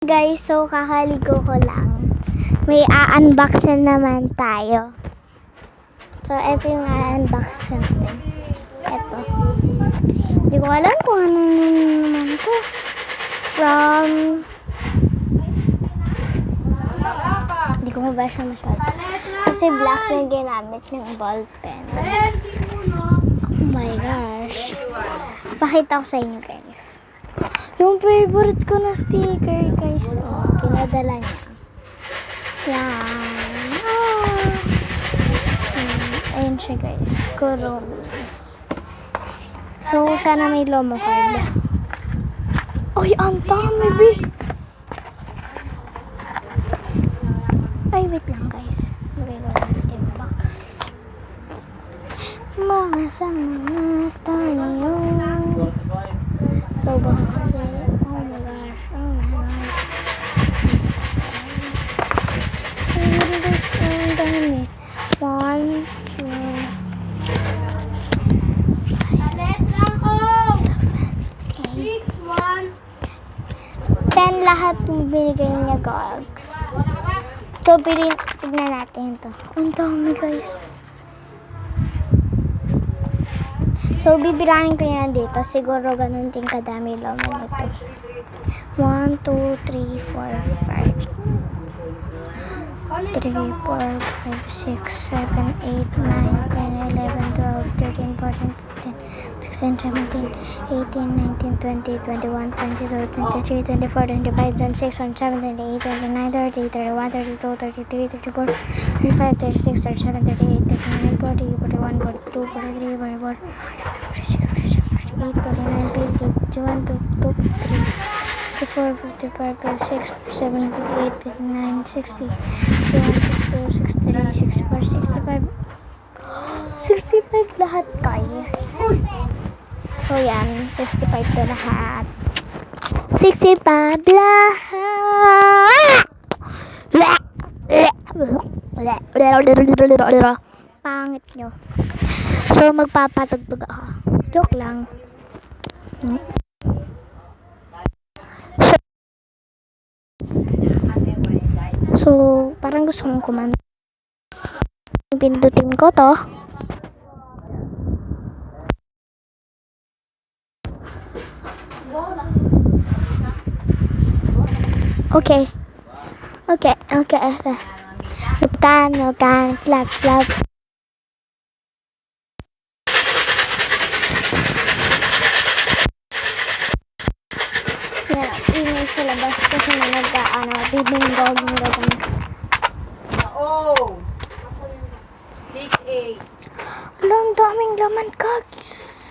Guys, so kakaligo ko lang. May a-unbox na naman tayo. So, ito yung a-unbox natin. Ito. Hindi ko alam kung ano naman ito. Hindi ko mabasa masyado. Kasi black yung ginamit ng ball pen. Oh my gosh. Pakita ko sa inyo guys. Yung favorite ko na sticker, guys. Oh, pinadala niya. Yan. Oh. Ayun siya, guys. Kurumi. So, sana may lomo card. Ay, ang dami, be. Ay, wait lang, guys. Lagay ko lang dito yung box. Makasama na tayo. So, baka kasi, oh my gosh, ang dami. 1, 2, 10 lahat yung binigay niya, gogs. So, tignan natin ito. Ang dami, guys. So, bibirahin ko yan dito. Siguro ganun din kadami laman ito. 1, 2, 3, 4, 5. 3, 4, 5, 6, 7, 8, 9, 10, 11, 12, 13, 14, 15, 16, 17, 18, 19, 20, 21, 22, 23, 24, 25, 26, 27, 28, 29, 30, 31, 32, 33, 34, 35, 36, 37, 38, 39, 40, 41, 42, 43, 44, 46, 47, 48, 49, 50, 51, 52, 53, 54, 55, 56, 57, 58, 59, 60, 61, 62, 63, 64, 65, 65 lahat, guys. So, yan. 65 to lahat. 65 lahat! Pangit nyo. So, magpapatugtog ako. Joke lang. So, parang gusto kong kumanta. Pindutin ko to. Okay. No can, clap. Yan, ingay sa labas kasi may bibinggog ng gagawin. Oh! 6-8. Ang daming laman, guys.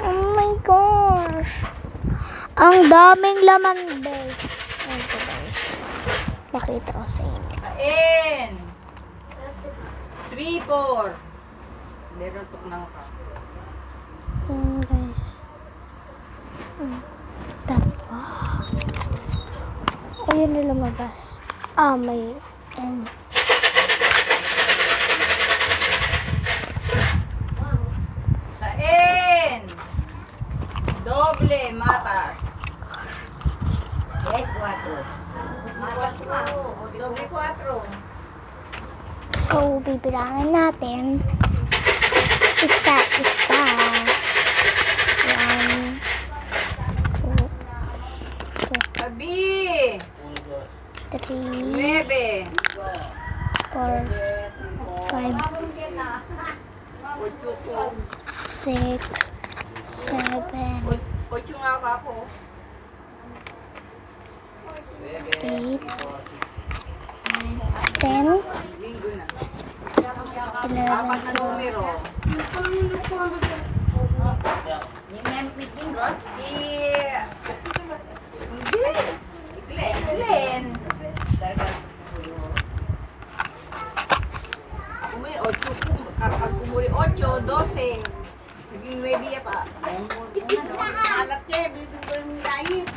Oh my gosh. Ang daming laman, guys. Ito, guys. Pakita ko sa inyo. N. 3, 4. Meron tok lang ka. Ayan, guys. Tapa. Ayun na lumabas. May N. Sa N. Doble matas. Yes, 4. Matas pa. Doble 4. So, bibilangin natin. Isa. 1, 2, Tabi. 3, 9. 4, 5, 6, 7, 8 nga ako. 8, 9, 10, Linggo na. 11, Apat na numero. Glenn. Kumuli 8. Kapag kumuli 8, 12. Naging 9 pa. Alat ka, bibig ko yung layi.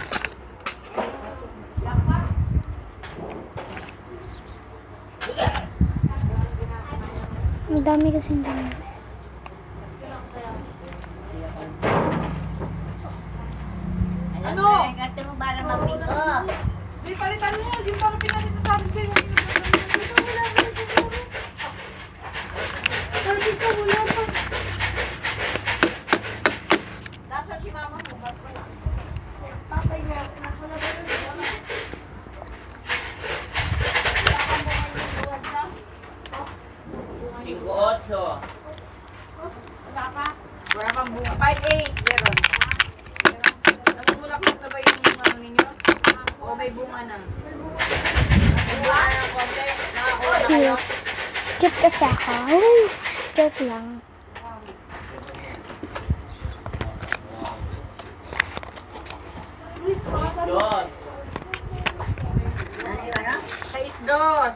ang dami kasing dami. Ano? Karte mo para magbinggo. may bunga na. Bunga na ng konti. Nakakuha na kayo. Cute. Cute kasi ako. Uy, joke lang. Sais dos.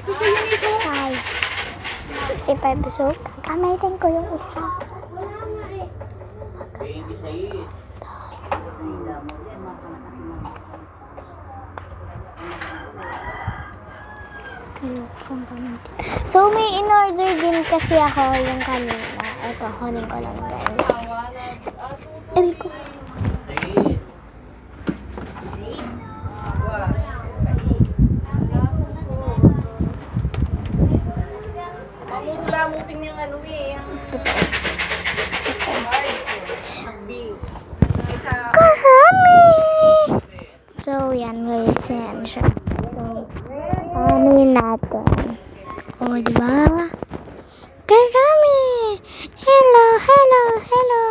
65. 65 so, gagamitin ko yung isa. So, may in-order din kasi ako yung kanina. Ito, kunin ko lang guys. Aray ko. Mamumula-muping yung ano eh. Yung Karami! So, yan guys. Yan siya. So, ano yun natin? O, diba? Karami! Hello, hello, hello!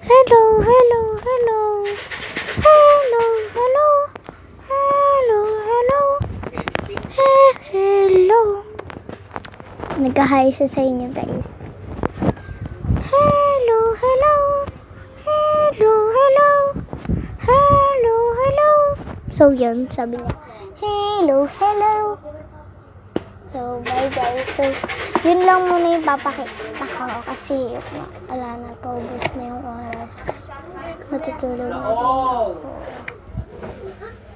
Hello, hello, hello! Hello, hello! Hello, hello! Hello! Nagka-hi siya sa inyo guys. Hello, hello! Hello, hello! Hello, hello! So, yun, sabi niya. Hello, hello! So, bye guys. So, yun lang muna yung papakita ko kasi wala na, paubos na yung oras. Matutulog na din ako.